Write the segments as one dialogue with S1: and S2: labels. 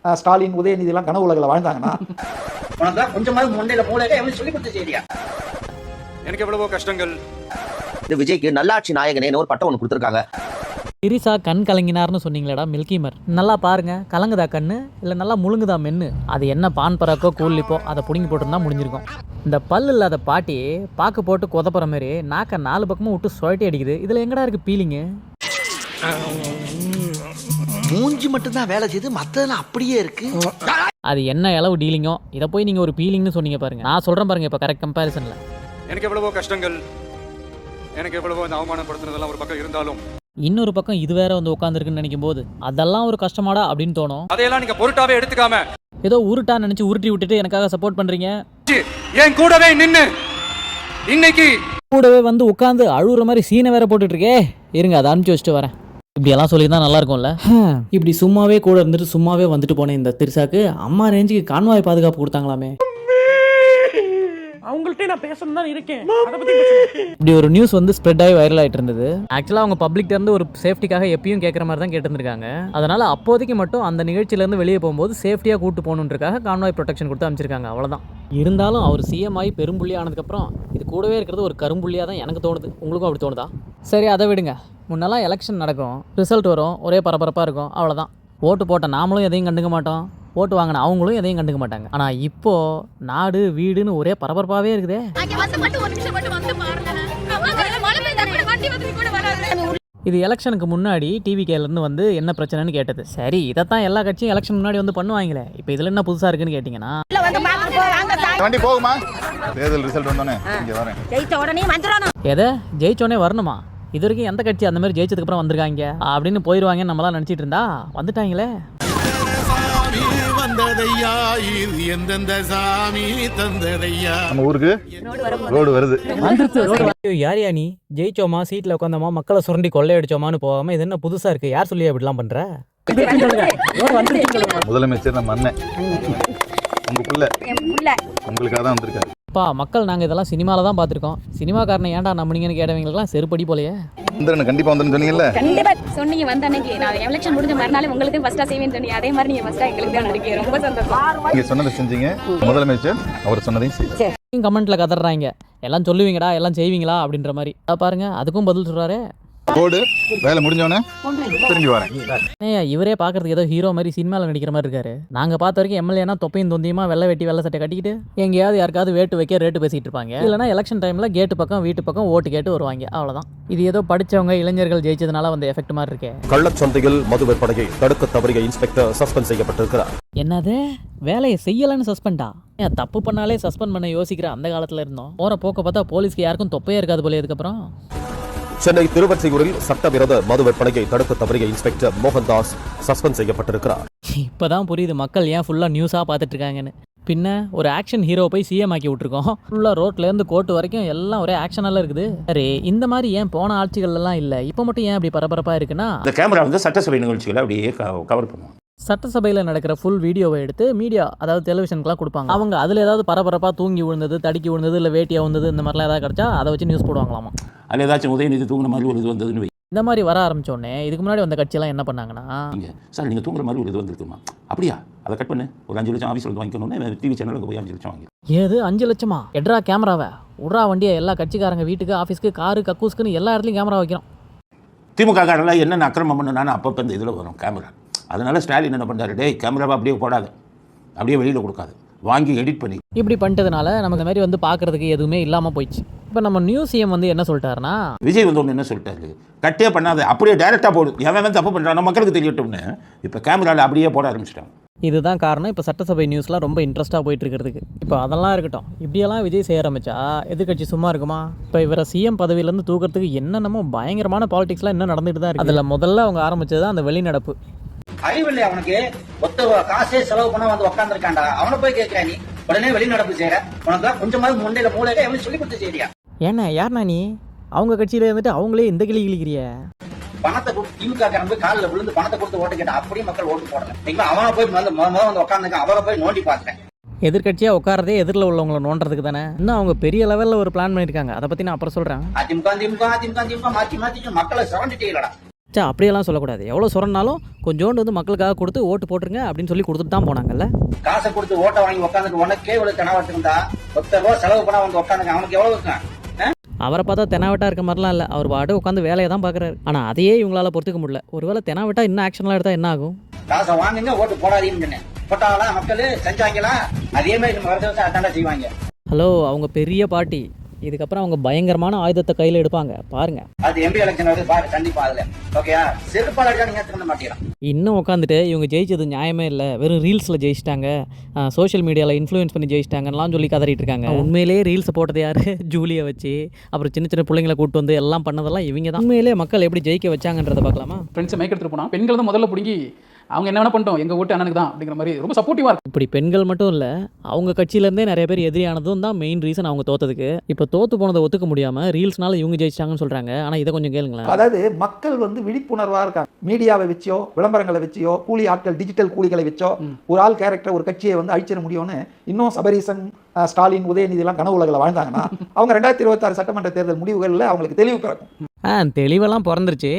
S1: ஸ்டாலின், உதயநிதி எல்லாம் கனவு உலகில் வாழ்ந்தாங்கன்னா
S2: உனக்கு கொஞ்சமாவது முண்டையில மூளையில எவ்வளவு சொல்லி கொடுத்து செய்தியா?
S3: எனக்கு எவ்வளவோ கஷ்டங்கள்.
S2: இந்த விஜய்க்கு நல்லாட்சி நாயகனே ஒரு பட்டம் ஒன்று கொடுத்துருக்காங்க.
S4: திரிசா கண் கலங்கினார்னு சொன்னீங்களேடா மில்கிமர், நல்லா பாருங்க, கலங்குதா கண்ணு இல்லை நல்லா முழுங்குதா மென்னு? அது என்ன பான் பராக்கோ கூலிப்போ அதை பிடிங்கி போட்டுருந்தா முடிஞ்சிருக்கும். இந்த பல்லு இல்லாத பாட்டி பாக்கு போட்டு கொதப்புற மாதிரி நாக்க 4 பக்கமும் விட்டு சுழட்டி அடிக்குது. இதில் எங்கடா இருக்கு பீலிங்கு?
S5: மூஞ்சி மட்டும்தான் வேலை செய்து, மற்றதெல்லாம் அப்படியே இருக்கு.
S4: அது என்ன அளவு டீலிங்கோ, இதை போய் நீங்கள் ஒரு பீலிங்னு சொன்னீங்க பாருங்க. நான் சொல்கிறேன் பாருங்க, இப்போ கரெக்ட் கம்பேரிசனில்.
S3: எனக்கு எவ்வளவோ கஷ்டங்கள், எனக்கு எவ்வளவோ இந்த அவமானப்படுத்துறதெல்லாம் ஒரு பக்கம் இருந்தாலும்,
S4: இன்னொரு பக்கம் இது வேற வந்து உட்காந்துருக்குன்னு நினைக்கும் போது அதெல்லாம் ஒரு கஷ்டமாடா அப்படின்னு தோணும்.
S3: அதையெல்லாம் நீங்க பொருட்டாவே எடுத்துக்காம
S4: ஏதோ உருட்டா நினைச்சு உருட்டி விட்டுட்டு எனக்காக சப்போர்ட் பண்றீங்க.
S3: என் கூடவே நின்னு இன்னைக்கு
S4: கூடவே வந்து உட்காந்து அழுகுற மாதிரி சீனை வேற போட்டுட்டு இருக்கே. இருங்க, அதை அனுப்பிச்சு வச்சுட்டு வரேன். இப்படியெல்லாம் சொல்லி தான் நல்லா இருக்கும்ல. இப்படி சும்மாவே கூட இருந்துட்டு சும்மாவே வந்துட்டு போனேன் இந்த திரிசாக்கு அம்மா ரேஞ்சுக்கு கான்வாய் பாதுகாப்பு கொடுத்தாங்களாமே.
S6: அவங்கள்ட்ட நான் பேசணும் தான் இருக்கேன்.
S4: இப்படி ஒரு நியூஸ் வந்து ஸ்ப்ரெட் ஆகி வைரல் ஆகிட்டு இருந்தது. ஆக்சுவலாக அவங்க பப்ளிக் இருந்து ஒரு சேஃப்டிக்காக எப்பயும் கேட்குற மாதிரி தான் கேட்டுருந்துருக்காங்க. அதனால அப்போதைக்கு மட்டும் அந்த நிகழ்ச்சியிலேருந்து வெளியே போகும்போது சேஃப்டியாக கூட்டு போகணுன்றக்காக கான்வாய் ப்ரொடெக்ஷன் கொடுத்து அமைச்சிருக்காங்க, அவ்வளோதான். இருந்தாலும் அவர் சிஎம் ஆகி பெரும்புள்ளி ஆனதுக்கப்புறம் இது கூடவே இருக்கிறது ஒரு கரும்புள்ளியாக தான் எனக்கு தோணுது. உங்களுக்கும் அப்படி தோணுதா? சரி, அதை விடுங்க. முன்னெல்லாம் எலெக்ஷன் நடக்கும், ரிசல்ட் வரும், ஒரே பரபரப்பாக இருக்கும், அவ்வளோதான். ஓட்டு போட்ட நாமளும் எதையும் கண்டுக்க மாட்டோம், ஓட்டு வாங்கின அவங்களும் எதையும் கண்டுக்க மாட்டாங்க. ஆனால் இப்போ நாடு வீடுன்னு ஒரே பரபரப்பாகவே இருக்குதே. இது எலெக்ஷனுக்கு முன்னாடி டிவிகேலேருந்து வந்து என்ன பிரச்சனைன்னு கேட்டது. சரி, இதைத்தான் எல்லா கட்சியும் எலெக்ஷன் முன்னாடி வந்து பண்ணுவாங்களே, இப்போ இதில் என்ன புதுசாக இருக்குன்னு கேட்டிங்கன்னா,
S7: வண்டி போகுமா? தேர்தல் ரிசல்ட் வந்தோடனே இங்கே வரேன்.
S4: எதை ஜெயிச்சோடனே வரணுமா? இது வரைக்கும் எந்த கட்சி அந்த மாதிரி ஜெயிச்சதுக்கு அப்புறம் வந்திருக்காங்க அப்படின்னு போயிடுவாங்கன்னு நம்மளாம் நினச்சிட்டு இருந்தா வந்துட்டாங்களே.
S7: நம்ம ஊருக்கு ரோடு வருது.
S4: யாரியா நீ? ஜெயிச்சோமா, சீட்ல உட்காந்தோமா, மக்களை சுரண்டி கொள்ளையடிச்சோமான்னு போகாம இது என்ன புதுசா இருக்கு? யார் சொல்லி அப்படிலாம் பண்ற?
S7: முதலமைச்சர் நம்ம அண்ணன், உங்க புள்ள, உங்களுக்காக தான் வந்திருக்காரு.
S4: அப்பா, மக்கள் நாங்கள் இதெல்லாம் சினிமாவில் தான் பார்த்துருக்கோம். சினிமாக்காரனை ஏன்டா நம்பினீங்கன்னு கேட்டவங்களுக்குலாம் செருப்படி போலையே.
S7: வந்துடுறேன், கண்டிப்பா வந்துன்னு சொன்னீங்கல்ல.
S8: கண்டிப்பா சொன்னீங்க. வந்த அன்னைக்கு நான் எலெக்ஷன் முடிஞ்ச மறுநாள் உங்களுக்கு ஃபர்ஸ்டா செய்வேன்னு சொன்னீங்க. அதே மாதிரி நீங்க ஃபர்ஸ்டா எங்களுக்கு தான் நடக்கீங்க. ரொம்ப சந்தோஷம்.
S7: நீங்க சொன்னதை செஞ்சீங்க, முதலமைச்சர் அவர் சொன்னதையும் செய்யுங்க.
S4: கமெண்ட்ல கதறாங்க, எல்லாம் சொல்லுவீங்கடா, எல்லாம் செய்வீங்களா அப்படின்ற மாதிரி. பாருங்க, அதுக்கும் பதில் சொல்றாரு.
S7: ரோடு வேலை முடிஞ்சோடனே திரும்பி வரேன்.
S4: இவரே பாக்குறதுக்கு ஏதோ ஹீரோ மாதிரி சினிமாவில் நடிக்கிற மாதிரி இருக்காரு. நாங்க பார்த்த வரைக்கும் எம்எல்ஏனா தொப்பையும் தொந்தியுமா வெள்ளை வெட்டி வெள்ளை சட்டை கட்டிக்கிட்டு எங்கேயாவது யாருக்காவது வேட்டு வைக்க ரேட்டு பேசிட்டு இருப்பாங்க. இல்லைனா எலெக்ஷன் டைம்ல கேட்டு பக்கம் வீட்டு பக்கம் ஓட்டு கேட்டு வருவாங்க, அவ்வளவுதான். இது ஏதோ படிச்சவங்க இளைஞர்கள் ஜெயிச்சதுனால வந்த எஃபெக்ட் மாதிரி இருக்கே.
S9: கள்ளச்சந்தையில் மது விற்பனையை தடுக்க தவறிய இன்ஸ்பெக்டர் சஸ்பெண்ட் செய்யப்பட்டிருக்கிறார்.
S4: என்னது, வேலையை செய்யலன்னு சஸ்பெண்டா? தப்பு பண்ணாலே சஸ்பெண்ட் பண்ண யோசிக்கிற அந்த காலத்துல இருந்தோம். போற போக்க பார்த்தா போலீஸ்க்கு யாருக்கும் தொப்பையே இருக்காது போல. இதுக்கப்புறம்
S9: சென்னை திருவொற்றியூரில் சட்டவிரோத மது விற்பனையை தடுக்க தவறிய இன்ஸ்பெக்டர் மோகன்தாஸ் சஸ்பெண்ட் செய்யப்பட்டிருக்கிறார்.
S4: இப்பதான் புரியுது மக்கள் ஏன் ஃபுல்லா நியூஸா பார்த்துட்டு இருக்காங்கன்னு. பின்ன ஒரு ஆக்ஷன் ஹீரோ போய் சிஎம் ஆக்கி விட்டுருக்கோம். ஃபுல்லா ரோட்ல இருந்து கோர்ட் வரைக்கும் எல்லாம் ஒரே ஆக்ஷனால இருக்குது. அரே, இந்த மாதிரி ஏன் போன ஆட்சிகள் எல்லாம் இல்ல, இப்ப மட்டும் ஏன் அப்படி பரபரப்பா இருக்குன்னா,
S10: இந்த கேமரா வந்து சட்டசபை நிகழ்ச்சிகளை அப்படியே கவர் பண்ணுவோம்.
S4: சட்டசபையில் நடக்கிற ஃபுல் வீடியோவை எடுத்து மீடியா, அதாவது டெலிவிஷனுக்குலாம் கொடுப்பாங்க. அவங்க அதில் ஏதாவது பரபரப்பாக தூங்கி விழுந்தது, தடுக்கி விழுந்தது, இல்லை வேட்டியாக வந்தது, இந்த மாதிரிலாம் ஏதாவது கிடச்சா அதை வச்சு நியூஸ் போடுவாங்களாமா.
S10: அதில் ஏதாச்சும் உதயநிதி தூங்குற மாதிரி ஒரு இது வந்ததுன்னு
S4: இந்த மாதிரி வர ஆரம்பித்தோடனே இதுக்கு முன்னாடி வந்த கட்சியெல்லாம் என்ன பண்ணாங்கன்னா,
S10: சார் நீங்கள் தூங்குற மாதிரி ஒரு இது வந்துருக்குமா, அப்படியா, அதை கட் பண்ணு, ஒரு 5 லட்சம் ஆஃபீஸில் வந்து வாங்கிக்கணும்னு டிவி சேனலுக்கு போய் 5 லட்சம் வாங்கி.
S4: ஏது 5 லட்சமா? எட்ரா கேமராவை உட்ரா வண்டியை, எல்லா கட்சிக்காரங்க வீட்டுக்கு, ஆஃபீஸ்க்கு, காரு, கக்கூஸ்க்குன்னு எல்லா இடத்துலையும் கேமரா வைக்கிறோம்.
S10: திமுக காரெல்லாம் என்னென்ன அக்கிரமம் பண்ணணும்னு அப்பப்போ இந்த இதில் வரும் கேமரா. அதனால ஸ்டாலின் என்ன பண்ணுறாரு, டேய் கேமராவை அப்படியே போடாது, அப்படியே வெளியில் கொடுக்காது, வாங்கி எடிட் பண்ணி. இப்படி
S4: பண்ணிட்டதுனால நமக்கு மாதிரி வந்து பார்க்கறதுக்கு எதுவுமே இல்லாமல் போயிடுச்சு. இப்போ நம்ம நியூ சிஎம் வந்து என்ன சொல்லிட்டாருன்னா,
S10: விஜய் வந்து ஒன்று என்ன சொல்லிட்டாரு, கட்டே பண்ணாது, அப்படியே டைரெக்டாக போடு, எவன் தப்பு பண்ணுறானோ மக்களுக்கு தெரியட்டும்னு இப்போ கேமராவில் அப்படியே போட ஆரம்பிச்சிட்டாங்க.
S4: இதுதான் காரணம் இப்போ சட்டசபை நியூஸ்லாம் ரொம்ப இன்ட்ரெஸ்ட்டாக போயிட்டு இருக்கிறதுக்கு. இப்போ அதெல்லாம் இருக்கட்டும், இப்படியெல்லாம் விஜய் செய்ய ஆரம்பிச்சா எதிர்கட்சி சும்மா இருக்குமா? இப்போ இவரை சிஎம் பதவியிலேருந்து தூக்கிறதுக்கு என்னென்னமோ பயங்கரமான பாலிடிக்ஸ்லாம் இன்னும் நடந்துட்டு தான் இருக்கு. அதில் முதல்ல அவங்க ஆரம்பிச்சது தான் அந்த வெளிநடப்பு.
S2: அறிவில்லை அவனுக்கு, ஒத்த காசே செலவு பண்ண வந்து உட்காந்துருக்காண்டா, அவனை போய் கேட்கிறா நீ உடனே வெளிநடப்பு செய்யற. உனக்கு கொஞ்சமாவது முண்டையில மூளையில எவ்வளவு சொல்லி கொடுத்து செய்தியா?
S4: ஏன்னா யாருண்ணா நீ? அவங்க கட்சியில இருந்துட்டு அவங்களே இந்த கிளி கிளிக்கிறிய.
S2: பணத்தை கொடுத்து திமுக போய் காலில் விழுந்து பணத்தை கொடுத்து ஓட்டு கேட்டா அப்படியே மக்கள் ஓட்டு போடல. அவனை போய் வந்து உட்காந்துருக்கான், அவரை போய் நோண்டி பார்த்தேன்.
S4: எதிர்கட்சியா உட்காரதே எதிரில் உள்ளவங்களை நோண்டுறதுக்கு தானே. இன்னும் அவங்க பெரிய லெவல்ல ஒரு பிளான் பண்ணிருக்காங்க, அதை பத்தி நான் அப்புறம் சொல்றேன்.
S2: அதிமுக திமுக அதிமுக திமுக மாற்றி மாற்றி மக்களை சரண்டிட்டீங்களா?
S4: சே அப்படியெல்லாம் சொல்லக்கூடாது. எவ்வளோ சொரனாலும் கொஞ்சோண்டு வந்து மக்களுக்காக கொடுத்து ஓட்டு போட்டுருங்க அப்படின்னு சொல்லி கொடுத்துட்டு தான் போனாங்கல்ல.
S2: காசை கொடுத்து ஓட்டை வாங்கி உட்காந்துட்டு உனக்கே இவ்வளவு கனவாட்டு இருந்தா 10 ரூபா செலவு பண்ணா வந்து உட்காந்துங்க, அவனுக்கு எவ்வளவு இருக்கான்?
S4: அவரை பார்த்தா தெனாவட்டா இருக்க மாதிரிலாம் இல்லை. அவர் பாட்டு உட்காந்து வேலையை தான் பார்க்குறாரு. ஆனால் அதையே இவங்களால பொறுத்துக்க முடியல. ஒருவேளை தெனாவட்டா இன்னும் ஆக்ஷன்லாம் எடுத்தால் என்ன ஆகும்?
S2: காசை வாங்குங்க, ஓட்டு போடாதீங்கன்னு சொன்னேன். போட்டாங்களா மக்கள்? செஞ்சாங்களா? அதே மாதிரி நம்ம வருஷம் வருஷம் அட்டாண்டா செய்வாங்க.
S4: ஹலோ, அவங்க பெரிய பார்ட்டி. இதுக்கப்புறம் அவங்க பயங்கரமான ஆயுதத்தை கையில் எடுப்பாங்க பாருங்க.
S2: அது எம்பி எலெக்ஷன் வருது பாரு, கண்டிப்பா அதுல ஓகேயா செருப்பால் அடிச்சா நீங்க திரும்ப மாட்டீங்க.
S4: இன்னும் உட்காந்துட்டு இவங்க ஜெயிச்சது நியாயமே இல்லை, வெறும் ரீல்ஸில் ஜெயிச்சிட்டாங்க, சோஷியல் மீடியாவில் இன்ஃப்ளூயன்ஸ் பண்ணி ஜெயிச்சிட்டாங்கலாம் சொல்லி கதறிட்டு இருக்காங்க. உண்மையிலேயே ரீல்ஸை போட்டது யார்? ஜூலியை வச்சு, அப்புறம் சின்ன சின்ன பிள்ளைங்களை கூப்பிட்டு வந்து எல்லாம் பண்ணதெல்லாம் இவங்க தான். உண்மையிலே மக்கள் எப்படி ஜெயிக்க வச்சாங்கன்றதை பார்க்கலாமா?
S6: ஃப்ரெண்ட்ஸை மேய்க்க எடுத்துட்டு போனால் பெண்கள் தான் முதல்ல பிடிங்கி அவங்க என்ன வேணா பண்ணிட்டோம், எங்கள் ஓட்டு அண்ணனுக்கு தான் அப்படிங்கிற மாதிரி ரொம்ப சப்போர்ட்டிவாக இருக்கும்.
S4: இப்படி பெண்கள் மட்டும் இல்லை, அவங்க கட்சியிலேருந்தே நிறைய பேர் எதிரியானதும் தான் மெயின் ரீசன் அவங்க தோத்ததுக்கு. இப்போ தோத்து போனதை ஒத்துக்க முடியாமல் ரீல்ஸ்னால இவங்க ஜெயிச்சிட்டாங்கன்னு சொல்கிறாங்க. ஆனால் இதை கொஞ்சம் கேளுங்களேன்.
S1: அதாவது மக்கள் வந்து விழிப்புணர்வாக இருக்காங்க. மீடியாவை வச்சோ, விளம்பரங்களை வச்சோ, கூலி ஆட்கள், டிஜிட்டல் கூலிகளை வச்சோ ஒரு ஆள் கேரக்டர் ஒரு கட்சியை வந்து அழிச்சிட முடியும்னு இன்னும் சபரீசன், ஸ்டாலின், உதயநிதி எல்லாம் கனவு உலகில் வாழ்ந்தாங்கன்னா அவங்க 2026 சட்டமன்ற தேர்தல் முடிவுகளில் அவங்களுக்கு தெளிவு பிறக்கும்.
S4: தெளிவெல்லாம் பிறந்துருச்சு.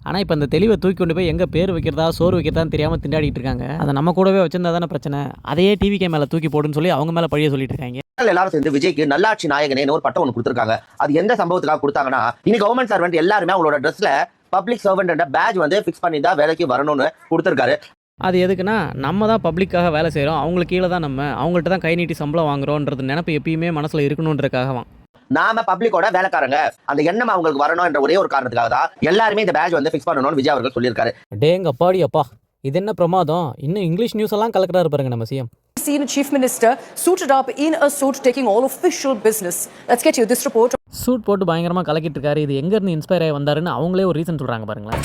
S4: ஆனால் இப்போ அந்த தெளிவை தூக்கி கொண்டு போய் எங்கே பேர் வைக்கிறதா சோறு வைக்கிறதான்னு தெரியாமல் திண்டாடிட்டு இருக்காங்க. அதை நம்ம கூடவே வச்சிருந்தா தானே பிரச்சனை. அதையே டிவிகே மேலே தூக்கி போடுன்னு சொல்லி அவங்க மேலே பழிய சொல்லிட்டு இருக்காங்க.
S5: எல்லாரும் சேர்ந்து விஜய்க்கு நல்லாட்சி நாயகனே ஒரு பட்டம் ஒன்று கொடுத்துருக்காங்க. அது எந்த சம்பவத்துக்காக கொடுத்தாங்கன்னா, இனி கவர்மெண்ட் சர்வெண்ட் எல்லாருமே அவங்களோட ட்ரெஸ்ல பப்ளிக் சர்வெண்ட் பேட்ச் வந்து ஃபிக்ஸ் பண்ணி தான் வேலைக்கு வரணும்னு கொடுத்துருக்காரு.
S4: அது எதுக்குன்னா, நம்ம தான் பப்ளிக்காக வேலை செய்கிறோம், அவங்களுக்கு கீழே தான் நம்ம, அவங்கள்ட்ட தான் கை நீட்டி சம்பளம் வாங்குறோன்றது நினைப்பு எப்பயுமே மனசில் இருக்கணுன்றதுக்காகவான்.
S5: நாம பப்ளிக்கோட வேலைக்காரங்க, அந்த எண்ணம் அவங்களுக்கு வரணும் என்ற ஒரே ஒரு காரணத்துக்காக தான் எல்லாருமே இந்த பேட்ச் வந்து ஃபிக்ஸ் பண்ணணும்னு விஜய் அவர்கள் சொல்லியிருக்காரு.
S4: டேங்க அப்பாடி அப்பா, இது என்ன பிரமாதம்! இன்னும் இங்கிலீஷ் நியூஸ் எல்லாம் கலக்கிறாரு பாருங்க நம்ம CM.
S11: Seen Chief Minister suited up in a suit taking all official business. Let's get you this report.
S4: Suit போட்டு பயங்கரமாக கலக்கிட்டு இருக்காரு. இது எங்க இருந்து இன்ஸ்பயர் ஆகி வந்தாருன்னு அவங்களே ஒரு ரீசன் சொல்றாங்க பாருங்களேன்.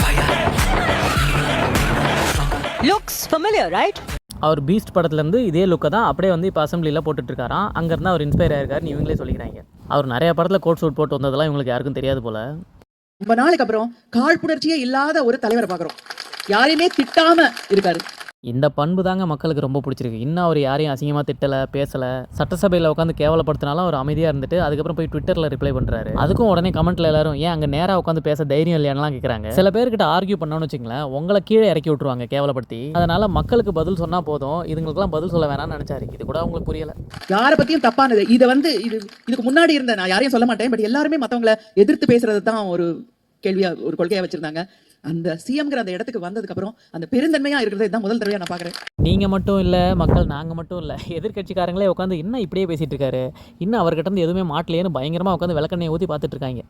S11: Looks familiar, right?
S4: அவர் பீஸ்ட் படத்துலேருந்து இதே லுக்கை தான் அப்படியே வந்து இப்போ அசம்பிளியில் போட்டுட்டு இருக்காராம். அங்கேருந்து அவர் இன்ஸ்பயர் ஆயிருக்காருன்னு இவங்களே சொல்லிக்கிறாங்க. அவர் நிறைய படத்தில் கோட் சூட் போட்டு வந்ததெல்லாம் இவங்களுக்கு யாருக்கும் தெரியாது போல.
S11: ரொம்ப நாளைக்கு அப்புறம் காழ்ப்புணர்ச்சியே இல்லாத ஒரு தலைவரை பார்க்குறோம். யாரையுமே திட்டாம இருக்காரு.
S4: இந்த பண்பு தாங்க மக்களுக்கு ரொம்ப பிடிச்சிருக்கு. இன்னும் அவர் யாரையும் அசிங்கமாக திட்டலை, பேசலை. சட்டசபையில் உட்காந்து கேவலப்படுத்தினாலும் அவர் அமைதியாக இருந்துட்டு அதுக்கப்புறம் போய் ட்விட்டரில் ரிப்ளை பண்ணுறாரு. அதுக்கும் உடனே கமெண்ட்டில் எல்லாரும் ஏன் அங்கே நேராக உட்காந்து பேச தைரியம் இல்லையானலாம் கேட்குறாங்க. சில பேர்கிட்ட ஆர்கியூ பண்ணோன்னு வச்சுங்களேன், உங்களை கீழே இறக்கி விட்டுருவாங்க கேவலப்படுத்தி. அதனால் மக்களுக்கு பதில் சொன்னால் போதும், இதுங்களுக்குலாம் பதில் சொல்ல வேணாம்னு நினச்சாரு. இது கூட அவங்களுக்கு புரியலை.
S11: யாரை பற்றியும் தப்பானது இதை வந்து இதுக்கு முன்னாடி இருந்த நான் யாரையும் சொல்ல மாட்டேன், பட் எல்லாருமே மற்றவங்களை எதிர்த்து பேசுறது தான் ஒரு கேள்வியா, ஒரு கொள்கையாக வச்சிருந்தாங்க. அந்த சிஎம்ங்கிற அந்த இடத்துக்கு வந்ததுக்கு அப்புறம் அந்த பெருந்தன்மையா இருக்கிறது தான் முதல் தடவையா நான் பார்க்குறேன்.
S4: நீங்கள் மட்டும் இல்லை, மக்கள் நாங்கள் மட்டும் இல்லை, எதிர்கட்சிக்காரங்களே உட்காந்து இன்னும் இப்படியே பேசிகிட்டு இருக்காரு, இன்னும் அவர்கிட்ட இருந்து எதுவுமே மாட்டலையேன்னு பயங்கரமாக உட்காந்து விளக்கெண்ணெய் ஊற்றி பார்த்துட்டு இருக்காங்க.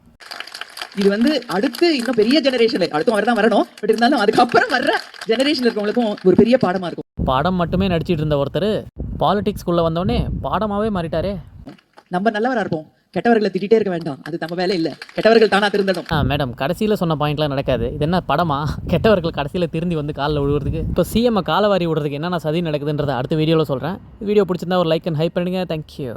S11: இது வந்து அடுத்து இன்னும் பெரிய ஜெனரேஷன், அடுத்து அவர் தான் வரணும், பட் இருந்தாலும் அதுக்கப்புறம் வர்ற ஜெனரேஷன் இருக்கவங்களுக்கும் ஒரு பெரிய பாடமாக இருக்கும்.
S4: பாடம் மட்டுமே நடிச்சிட்டு இருந்த ஒருத்தர் பாலிடிக்ஸ்குள்ளே வந்தோடனே பாடமாகவே மாறிட்டாரே.
S11: நம்ம நல்லவராக இருப்போம், கெட்டவர்களை திட்டிகிட்டே இருக்க வேண்டாம், அது நம்ம வேலை இல்லை. கெட்டவர்கள் தானா திருந்தணும்.
S4: மேடம், கடைசியில் சொன்ன பாயிண்ட்லாம் நடக்காது. இது என்ன படமா? கெட்டவர்கள் கடைசியில் திருந்தி வந்து காலில் விழுவுறதுக்கு. இப்போ சிஎம்ஐ காலவாரி விடுறதுக்கு என்னென்ன சதி நடக்குதுன்றதை அடுத்த வீடியோவில் சொல்கிறேன். வீடியோ பிடிச்சிருந்தா ஒரு லைக் அண்ட் ஹைப் பண்ணுங்கள். தேங்க்யூ.